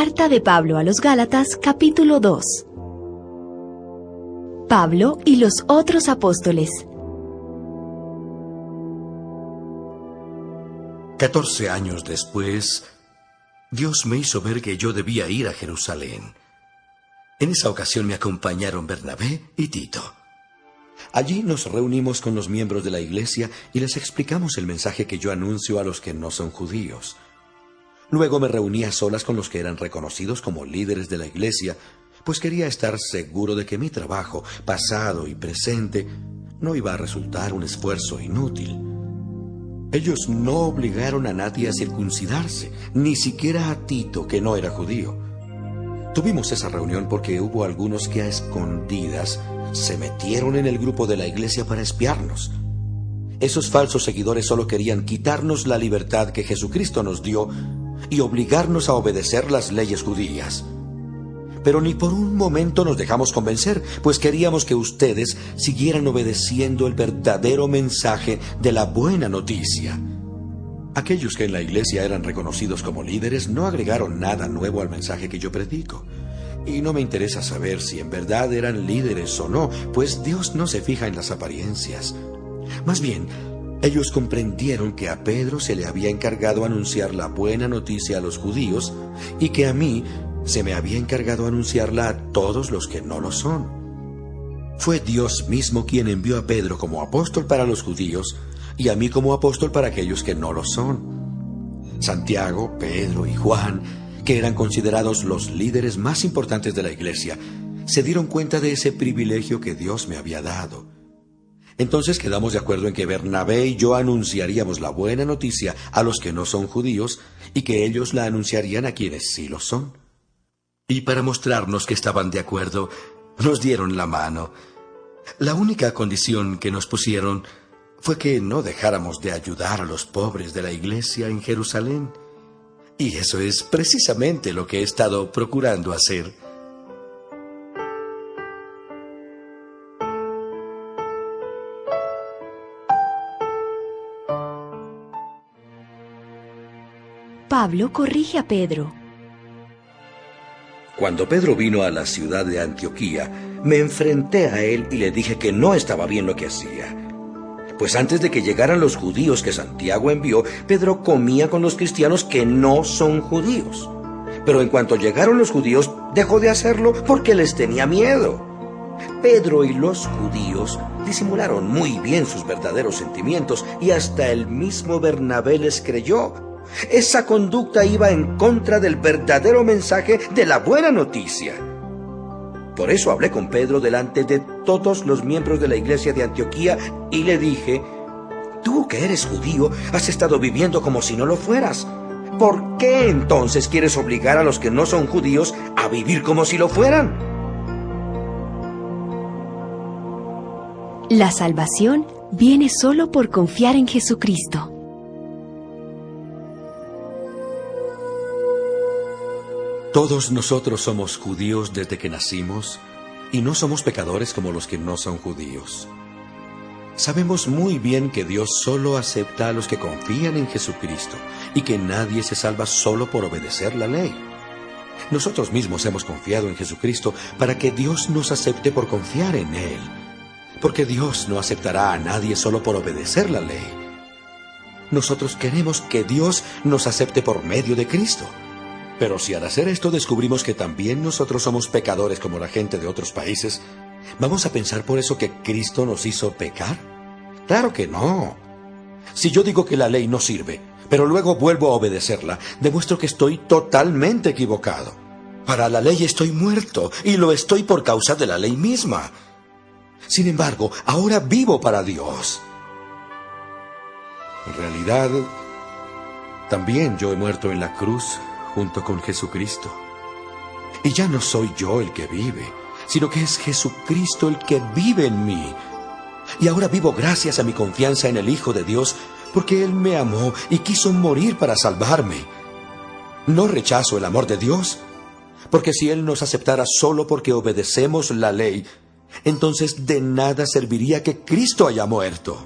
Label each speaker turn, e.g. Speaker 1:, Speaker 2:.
Speaker 1: Carta de Pablo a los Gálatas, capítulo 2. Pablo y los otros apóstoles.
Speaker 2: 14 años después, Dios me hizo ver que yo debía ir a Jerusalén. En esa ocasión me acompañaron Bernabé y Tito. Allí nos reunimos con los miembros de la iglesia y les explicamos el mensaje que yo anuncio a los que no son judíos. Luego me reuní a solas con los que eran reconocidos como líderes de la iglesia, pues quería estar seguro de que mi trabajo, pasado y presente, no iba a resultar un esfuerzo inútil. Ellos no obligaron a nadie a circuncidarse, ni siquiera a Tito, que no era judío. Tuvimos esa reunión porque hubo algunos que a escondidas se metieron en el grupo de la iglesia para espiarnos. Esos falsos seguidores solo querían quitarnos la libertad que Jesucristo nos dio y obligarnos a obedecer las leyes judías. Pero ni por un momento nos dejamos convencer, pues queríamos que ustedes siguieran obedeciendo el verdadero mensaje de la buena noticia. Aquellos que en la iglesia eran reconocidos como líderes no agregaron nada nuevo al mensaje que yo predico. Y no me interesa saber si en verdad eran líderes o no, pues Dios no se fija en las apariencias. Más bien, ellos comprendieron que a Pedro se le había encargado anunciar la buena noticia a los judíos y que a mí se me había encargado anunciarla a todos los que no lo son. Fue Dios mismo quien envió a Pedro como apóstol para los judíos y a mí como apóstol para aquellos que no lo son. Santiago, Pedro y Juan, que eran considerados los líderes más importantes de la iglesia, se dieron cuenta de ese privilegio que Dios me había dado. Entonces quedamos de acuerdo en que Bernabé y yo anunciaríamos la buena noticia a los que no son judíos y que ellos la anunciarían a quienes sí lo son. Y para mostrarnos que estaban de acuerdo, nos dieron la mano. La única condición que nos pusieron fue que no dejáramos de ayudar a los pobres de la iglesia en Jerusalén. Y eso es precisamente lo que he estado procurando hacer.
Speaker 1: Pablo corrige a Pedro.
Speaker 3: Cuando Pedro vino a la ciudad de Antioquía, me enfrenté a él y le dije que no estaba bien lo que hacía. Pues antes de que llegaran los judíos que Santiago envió, Pedro comía con los cristianos que no son judíos. Pero en cuanto llegaron los judíos, dejó de hacerlo porque les tenía miedo. Pedro y los judíos disimularon muy bien sus verdaderos sentimientos y hasta el mismo Bernabé les creyó. Esa conducta iba en contra del verdadero mensaje de la buena noticia. Por eso hablé con Pedro delante de todos los miembros de la iglesia de Antioquía y le dije: tú que eres judío, has estado viviendo como si no lo fueras. ¿Por qué entonces quieres obligar a los que no son judíos a vivir como si lo fueran?
Speaker 1: La salvación viene solo por confiar en Jesucristo.
Speaker 2: Todos nosotros somos judíos desde que nacimos y no somos pecadores como los que no son judíos. Sabemos muy bien que Dios solo acepta a los que confían en Jesucristo y que nadie se salva solo por obedecer la ley. Nosotros mismos hemos confiado en Jesucristo para que Dios nos acepte por confiar en Él, porque Dios no aceptará a nadie solo por obedecer la ley. Nosotros queremos que Dios nos acepte por medio de Cristo. Pero si al hacer esto descubrimos que también nosotros somos pecadores como la gente de otros países, ¿vamos a pensar por eso que Cristo nos hizo pecar? ¡Claro que no! Si yo digo que la ley no sirve, pero luego vuelvo a obedecerla, demuestro que estoy totalmente equivocado. Para la ley estoy muerto, y lo estoy por causa de la ley misma. Sin embargo, ahora vivo para Dios. En realidad, también yo he muerto en la cruz junto con Jesucristo. Y ya no soy yo el que vive, sino que es Jesucristo el que vive en mí. Y ahora vivo gracias a mi confianza en el Hijo de Dios, porque Él me amó y quiso morir para salvarme. No rechazo el amor de Dios, porque si Él nos aceptara solo porque obedecemos la ley, entonces de nada serviría que Cristo haya muerto.